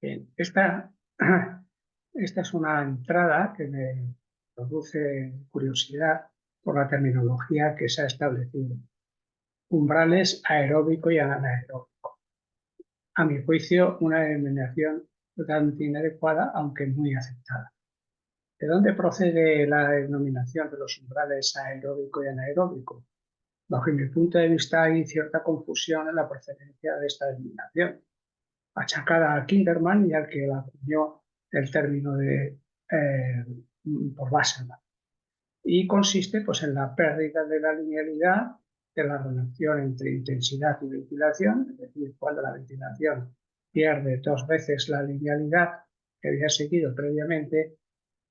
Bien, esta es una entrada que me produce curiosidad por la terminología que se ha establecido. Umbrales aeróbico y anaeróbico. A mi juicio, una denominación totalmente inadecuada, aunque muy aceptada. ¿De dónde procede la denominación de los umbrales aeróbico y anaeróbico? Bajo mi punto de vista hay cierta confusión en la procedencia de esta denominación, achacada a Kinderman y al que la acuñó el término por Wasserman. Y consiste pues, en la pérdida de la linealidad de la relación entre intensidad y ventilación, es decir, cuando la ventilación pierde 2 veces la linealidad que había seguido previamente.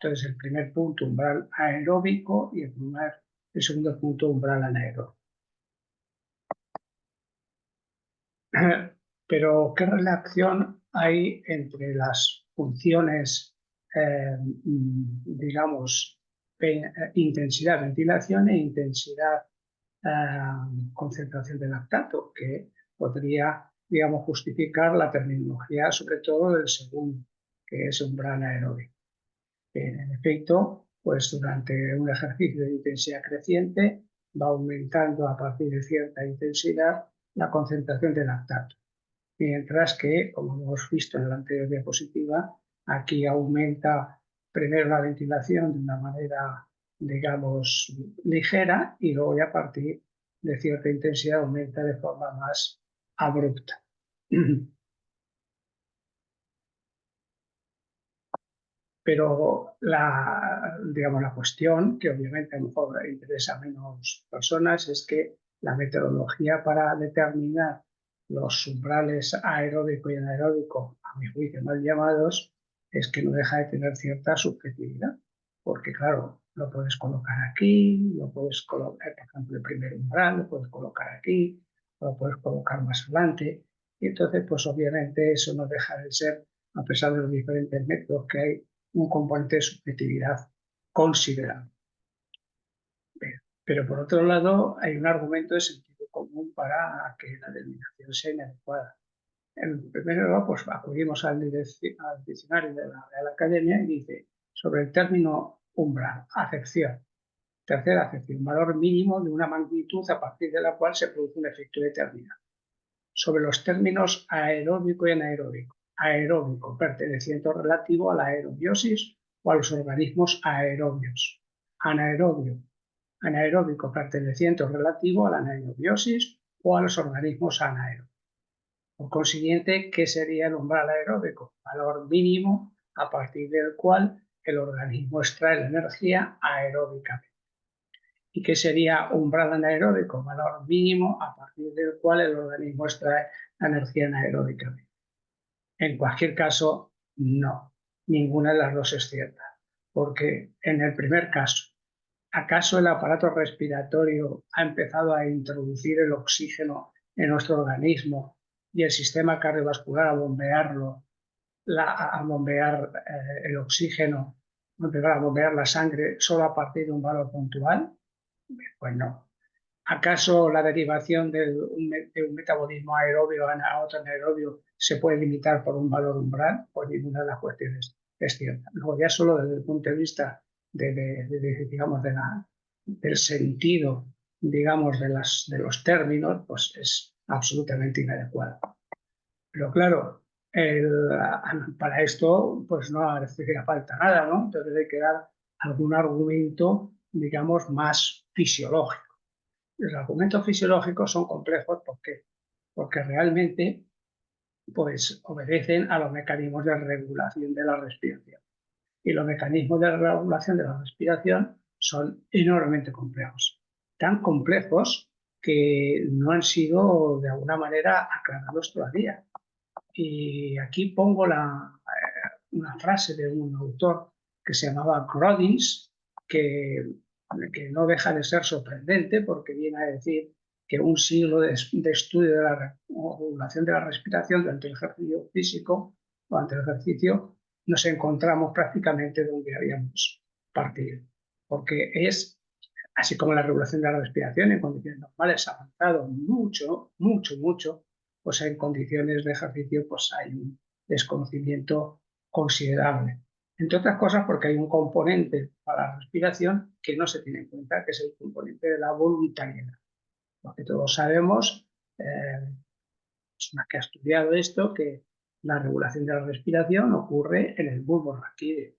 Entonces, el primer punto, umbral aeróbico, y el segundo punto, umbral anaeróbico. Pero, ¿qué relación hay entre las funciones, digamos, intensidad ventilación e intensidad concentración de lactato, que podría, digamos, justificar la terminología, sobre todo del segundo, que es umbral aeróbico? En efecto, pues durante un ejercicio de intensidad creciente va aumentando a partir de cierta intensidad la concentración de lactato. Mientras que, como hemos visto en la anterior diapositiva, aquí aumenta primero la ventilación de una manera, digamos, ligera y luego ya a partir de cierta intensidad aumenta de forma más abrupta. Pero digamos, la cuestión, que obviamente a lo mejor interesa a menos personas, es que la metodología para determinar los umbrales aeróbico y anaeróbico, a mi juicio mal llamados, es que no deja de tener cierta subjetividad. Porque claro, lo puedes colocar aquí, lo puedes colocar, por ejemplo, el primer umbral, lo puedes colocar aquí, lo puedes colocar más adelante. Y entonces, pues obviamente eso no deja de ser, a pesar de los diferentes métodos que hay, un componente de subjetividad considerable. Pero por otro lado, hay un argumento de sentido común para que la denominación sea inadecuada. En primer lugar, pues acudimos al diccionario de la Real Academia y dice, sobre el término umbral, acepción. Tercera acepción, valor mínimo de una magnitud a partir de la cual se produce un efecto determinado. Sobre los términos aeróbico y anaeróbico. Aeróbico, perteneciente relativo a la aerobiosis o a los organismos aerobios. Anaeróbico, perteneciente relativo a la anaerobiosis o a los organismos anaerobios. Por consiguiente, ¿qué sería el umbral aeróbico? Valor mínimo a partir del cual el organismo extrae la energía aeróbicamente. ¿Y qué sería umbral anaeróbico? Valor mínimo a partir del cual el organismo extrae la energía anaeróbicamente. En cualquier caso, no. Ninguna de las dos es cierta. Porque en el primer caso, ¿acaso el aparato respiratorio ha empezado a introducir el oxígeno en nuestro organismo y el sistema cardiovascular a bombearlo, a bombear el oxígeno, a bombear la sangre solo a partir de un valor puntual? Pues no. ¿Acaso la derivación de un metabolismo aerobio a otro anaerobio se puede limitar por un valor umbral? Pues ninguna de las cuestiones es cierta. Luego ya solo desde el punto de vista digamos, del sentido, digamos, de los términos, pues es absolutamente inadecuado. Pero claro, para esto pues no hace falta nada, ¿no? Entonces hay que dar algún argumento, digamos, más fisiológico. Los argumentos fisiológicos son complejos porque realmente pues, obedecen a los mecanismos de regulación de la respiración. Y los mecanismos de regulación de la respiración son enormemente complejos. Tan complejos que no han sido de alguna manera aclarados todavía. Y aquí pongo una frase de un autor que se llamaba Grodins, que no deja de ser sorprendente porque viene a decir que un siglo de estudio de la regulación de la respiración durante el ejercicio físico, durante el ejercicio, nos encontramos prácticamente donde habíamos partido. Porque es, así como la regulación de la respiración en condiciones normales ha avanzado mucho, mucho, mucho, pues en condiciones de ejercicio pues hay desconocimiento considerable. Entre otras cosas porque hay un componente para la respiración que no se tiene en cuenta, que es el componente de la voluntariedad. Porque todos sabemos, persona que ha estudiado esto, que la regulación de la respiración ocurre en el bulbo raquídeo,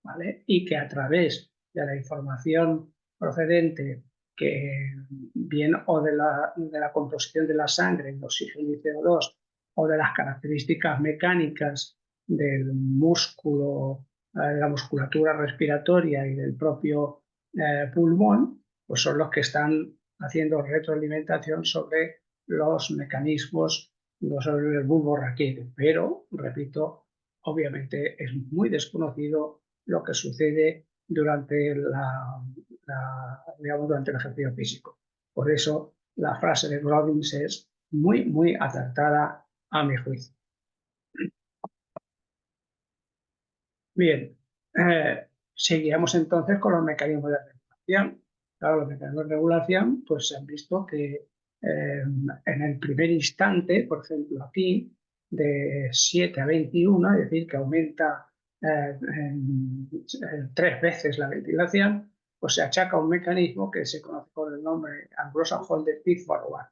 ¿vale? Y que a través de la información procedente que bien o de la composición de la sangre, de oxígeno y CO2, o de las características mecánicas del músculo, de la musculatura respiratoria y del propio pulmón, pues son los que están haciendo retroalimentación sobre los mecanismos, no sobre el bulbo raquídeo. Pero, repito, obviamente es muy desconocido lo que sucede durante digamos, durante el ejercicio físico. Por eso la frase de Robbins es muy, muy acertada a mi juicio. Bien, seguíamos entonces con los mecanismos de regulación. Claro, los mecanismos de regulación, pues se han visto que en el primer instante, por ejemplo aquí, de 7 a 21, es decir, que aumenta 3 veces la ventilación, pues se achaca a un mecanismo que se conoce por el nombre Anglo-sajón feed forward,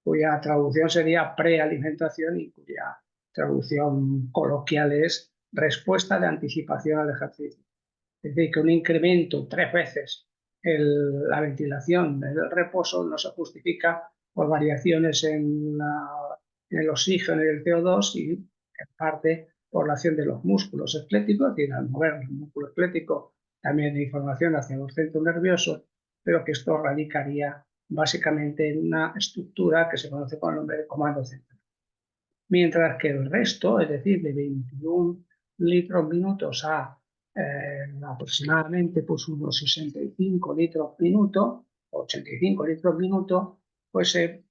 cuya traducción sería prealimentación y cuya traducción coloquial es respuesta de anticipación al ejercicio. Es decir, que un incremento 3 veces la ventilación del reposo no se justifica por variaciones en el oxígeno y el CO2 y en parte por la acción de los músculos esqueléticos, es decir, al mover el músculo esquelético también hay información hacia los centros nerviosos, pero que esto radicaría básicamente en una estructura que se conoce con el nombre de comando central. Mientras que el resto, es decir, de 21 litros minutos a aproximadamente pues, unos 65 litros minuto, 85 litros minuto, pues se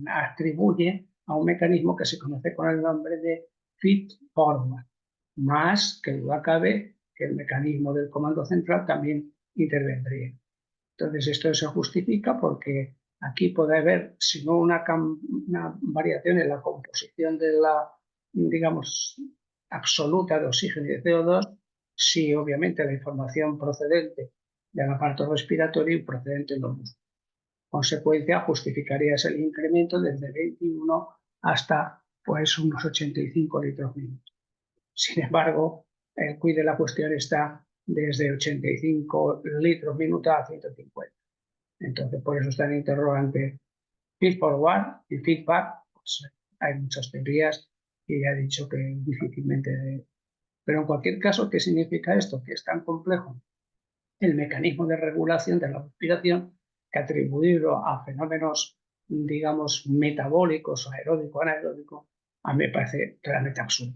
atribuye a un mecanismo que se conoce con el nombre de feed forward, más que duda cabe que el mecanismo del comando central también intervendría. Entonces esto se justifica porque aquí puede haber, si no una variación en la composición de la, digamos, absoluta de oxígeno y de CO2, si obviamente la información procedente del aparato respiratorio y procedente de los músculos. Consecuencia, justificaría ese incremento desde 21 hasta pues unos 85 litros minutos. Sin embargo, el quid de la cuestión está desde 85 litros minuto a 150. Entonces, por eso está en interrogante feed forward y feedback. Pues, hay muchas teorías y ya he dicho que difícilmente. Pero en cualquier caso, ¿qué significa esto? Que es tan complejo el mecanismo de regulación de la respiración que atribuirlo a fenómenos, digamos, metabólicos o aeróbico, anaeróbico, a mí me parece realmente absurdo.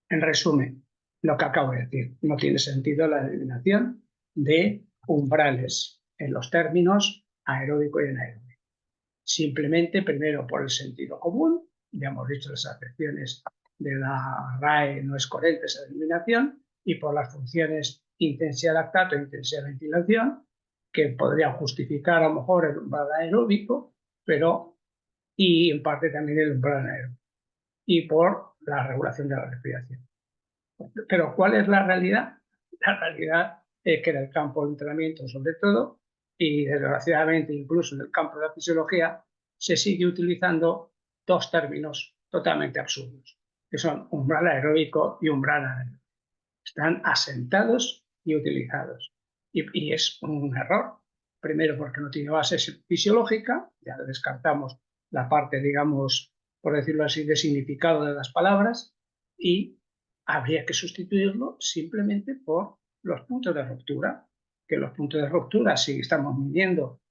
En resumen, lo que acabo de decir, no tiene sentido la eliminación de umbrales en los términos aeróbico y anaeróbico. Simplemente, primero, por el sentido común, ya hemos visto las acepciones de la RAE no es coherente esa eliminación, y por las funciones intensidad lactato e intensidad ventilación, que podría justificar a lo mejor el umbral aeróbico, pero y en parte también el umbral anaeróbico, y por la regulación de la respiración. Pero ¿cuál es la realidad? La realidad es que en el campo de entrenamiento, sobre todo, y desgraciadamente incluso en el campo de la fisiología, se sigue utilizando dos términos totalmente absurdos, que son umbral aeróbico y umbral anaeróbico. Están asentados y utilizados. Y es un error. Primero porque no tiene base fisiológica, ya descartamos la parte, digamos, por decirlo así, de significado de las palabras, y habría que sustituirlo simplemente por los puntos de ruptura, que los puntos de ruptura, si estamos midiendo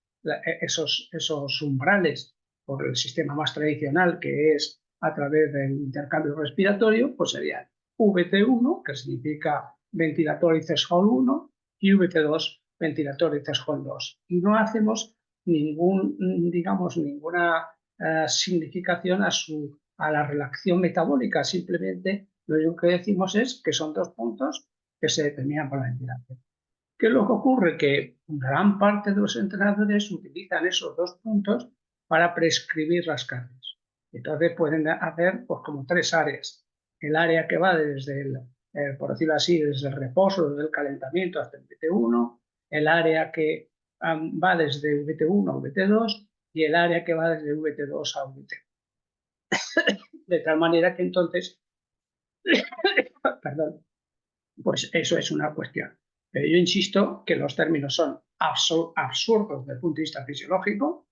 esos umbrales por el sistema más tradicional, que es a través del intercambio respiratorio, pues serían VT1, que significa ventilator y threshold 1, y VT2, ventilator y threshold 2. Y no hacemos ninguna significación a la relación metabólica, simplemente lo único que decimos es que son dos puntos que se determinan por la ventilación. ¿Qué es lo que ocurre? Que gran parte de los entrenadores utilizan esos dos puntos para prescribir las cargas. Entonces pueden hacer pues, como 3 áreas. El área que va desde por decirlo así, desde el reposo, desde el calentamiento hasta el VT1, el área que va desde VT1 a VT2 y el área que va desde VT2 a VT1. De tal manera que entonces, perdón, pues eso es una cuestión. Pero yo insisto que los términos son absurdos desde el punto de vista fisiológico,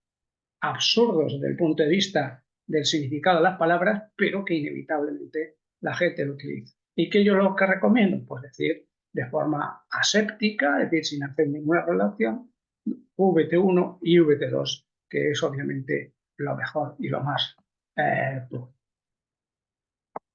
absurdos desde el punto de vista del significado de las palabras, pero que inevitablemente la gente lo utiliza. ¿Y qué yo lo que recomiendo? Pues decir de forma aséptica, es decir, sin hacer ninguna relación, VT1 y VT2, que es obviamente lo mejor y lo más